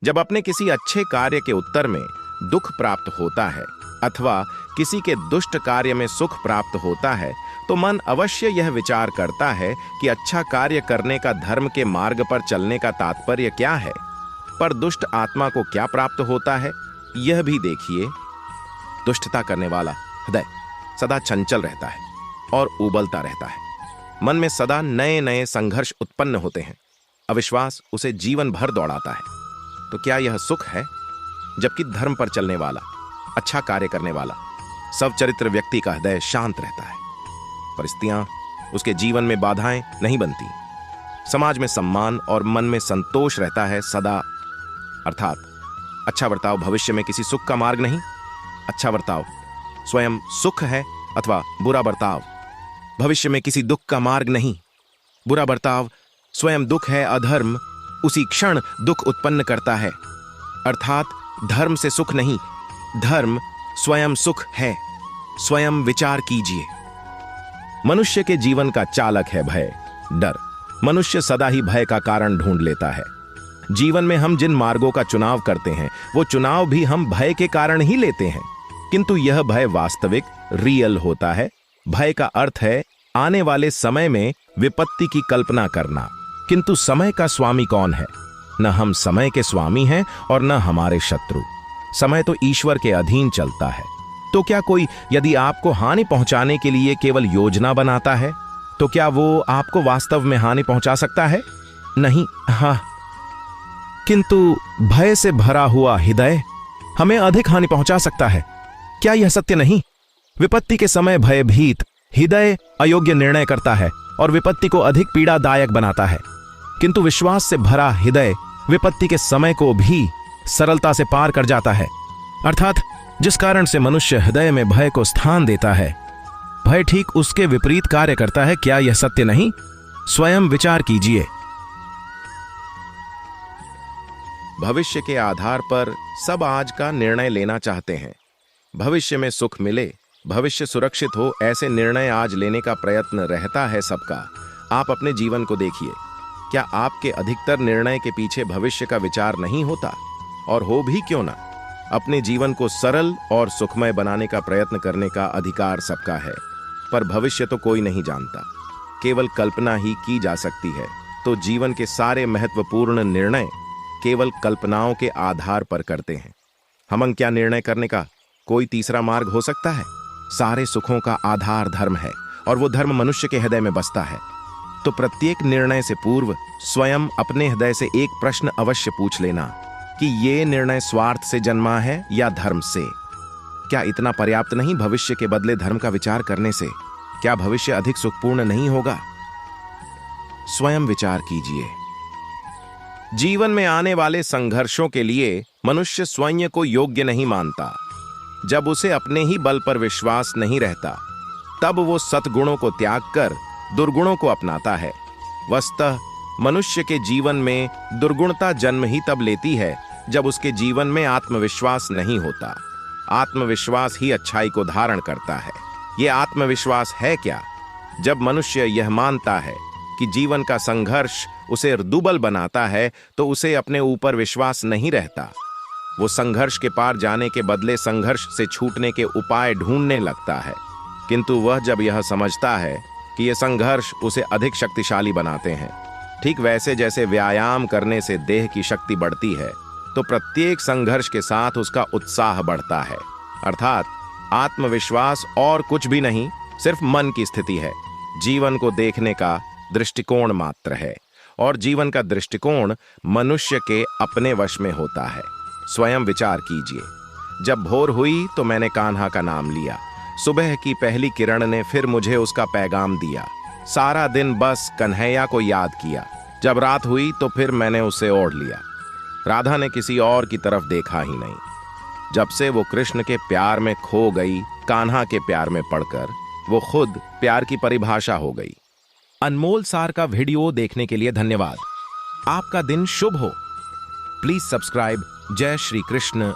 जब अपने किसी अच्छे कार्य के उत्तर में दुख प्राप्त होता है अथवा किसी के दुष्ट कार्य में सुख प्राप्त होता है तो मन अवश्य यह विचार करता है कि अच्छा कार्य करने का धर्म के मार्ग पर चलने का तात्पर्य क्या है, पर दुष्ट आत्मा को क्या प्राप्त होता है यह भी देखिए। दुष्टता करने वाला हृदय सदा चंचल रहता है और उबलता रहता है। मन में सदा नए नए संघर्ष उत्पन्न होते हैं। अविश्वास उसे जीवन भर दौड़ाता है। तो क्या यह सुख है? जबकि धर्म पर चलने वाला, अच्छा कार्य करने वाला, सच्चरित्र व्यक्ति का हृदय शांत रहता है। परिस्थितियां उसके जीवन में बाधाएं नहीं बनती। समाज में सम्मान और मन में संतोष रहता है सदा। अर्थात अच्छा बर्ताव भविष्य में किसी सुख का मार्ग नहीं। अच्छा बर्ताव स्वयं सुख है अथवा बुरा बर्ताव भविष्य में किसी दुख का मार्ग नहीं। बुरा बर्ताव स्वयं दुख है। अधर्म उसी क्षण दुख उत्पन्न करता है। अर्थात धर्म से सुख नहीं, धर्म स्वयं सुख है। स्वयं विचार कीजिए। मनुष्य के जीवन का चालक है भय, डर। मनुष्य सदा ही भय का कारण ढूंढ लेता है। जीवन में हम जिन मार्गों का चुनाव करते हैं वो चुनाव भी हम भय के कारण ही लेते हैं, किंतु यह भय वास्तविक रियल होता है। भय का अर्थ है आने वाले समय में विपत्ति की कल्पना करना। किंतु समय का स्वामी कौन है? न हम समय के स्वामी हैं और न हमारे शत्रु। समय तो ईश्वर के अधीन चलता है। तो क्या कोई यदि आपको हानि पहुंचाने के लिए केवल योजना बनाता है तो क्या वो आपको वास्तव में हानि पहुंचा सकता है? नहीं। हाँ, किंतु भय से भरा हुआ हृदय हमें अधिक हानि पहुंचा सकता है। क्या यह सत्य नहीं? विपत्ति के समय भयभीत हृदय अयोग्य निर्णय करता है और विपत्ति को अधिक पीड़ादायक बनाता है, किंतु विश्वास से भरा हृदय विपत्ति के समय को भी सरलता से पार कर जाता है। अर्थात जिस कारण से मनुष्य हृदय में भय को स्थान देता है, भय ठीक उसके विपरीत कार्य करता है। क्या यह सत्य नहीं? स्वयं विचार कीजिए। भविष्य के आधार पर सब आज का निर्णय लेना चाहते हैं। भविष्य में सुख मिले, भविष्य सुरक्षित हो, ऐसे निर्णय आज लेने का प्रयत्न रहता है सबका। आप अपने जीवन को देखिए। क्या आपके अधिकतर निर्णय के पीछे भविष्य का विचार नहीं होता? और हो भी क्यों ना। अपने जीवन को सरल और सुखमय बनाने का प्रयत्न करने का अधिकार सबका है, पर भविष्य तो कोई नहीं जानता, केवल कल्पना ही की जा सकती है। तो जीवन के सारे महत्वपूर्ण निर्णय केवल कल्पनाओं के आधार पर करते हैं। हम क्या निर्णय करने का कोई तीसरा मार्ग हो सकता है? सारे सुखों का आधार धर्म है और वो धर्म मनुष्य के हृदय में बसता है। तो प्रत्येक निर्णय से पूर्व स्वयं अपने हृदय से एक प्रश्न अवश्य पूछ लेना कि ये निर्णय स्वार्थ से जन्मा है या धर्म से। क्या इतना पर्याप्त नहीं भविष्य के बदले धर्म का विचार करने से? क्या भविष्य अधिक सुखपूर्ण नहीं होगा? स्वयं विचार कीजिए। जीवन में आने वाले संघर्षों के लिए मनुष्य स्वयं को योग्य नहीं मानता। जब उसे अपने ही बल पर विश्वास नहीं रहता, तब वो सद्गुणों को त्याग कर दुर्गुणों को अपनाता है। वस्तः मनुष्य के जीवन में दुर्गुणता जन्म ही तब लेती है जब उसके जीवन में आत्मविश्वास नहीं होता। आत्मविश्वास ही अच्छाई को धारण करता है। ये आत्मविश्वास है क्या? जब मनुष्य यह मानता है कि जीवन का संघर्ष उसे दुर्बल बनाता है तो उसे अपने ऊपर विश्वास नहीं रहता। वो संघर्ष के पार जाने के बदले संघर्ष से छूटने के उपाय ढूंढने लगता है। किंतु वह जब यह समझता है कि ये संघर्ष उसे अधिक शक्तिशाली बनाते हैं, ठीक वैसे जैसे व्यायाम करने से देह की शक्ति बढ़ती है, तो प्रत्येक संघर्ष के साथ उसका उत्साह बढ़ता है। अर्थात आत्मविश्वास और कुछ भी नहीं, सिर्फ मन की स्थिति है। जीवन को देखने का दृष्टिकोण मात्र है और जीवन का दृष्टिकोण मनुष्य के अपने वश में होता है। स्वयं विचार कीजिए। जब भोर हुई तो मैंने कान्हा का नाम लिया। सुबह की पहली किरण ने फिर मुझे उसका पैगाम दिया। सारा दिन बस कन्हैया को याद किया। जब रात हुई तो फिर मैंने उसे ओढ़ लिया। राधा ने किसी और की तरफ देखा ही नहीं। जब से वो कृष्ण के प्यार में खो गई, कान्हा के प्यार में पड़कर वो खुद प्यार की परिभाषा हो गई। अनमोल सार का वीडियो देखने के लिए धन्यवाद। आपका दिन शुभ हो। Please subscribe. जय श्री कृष्ण।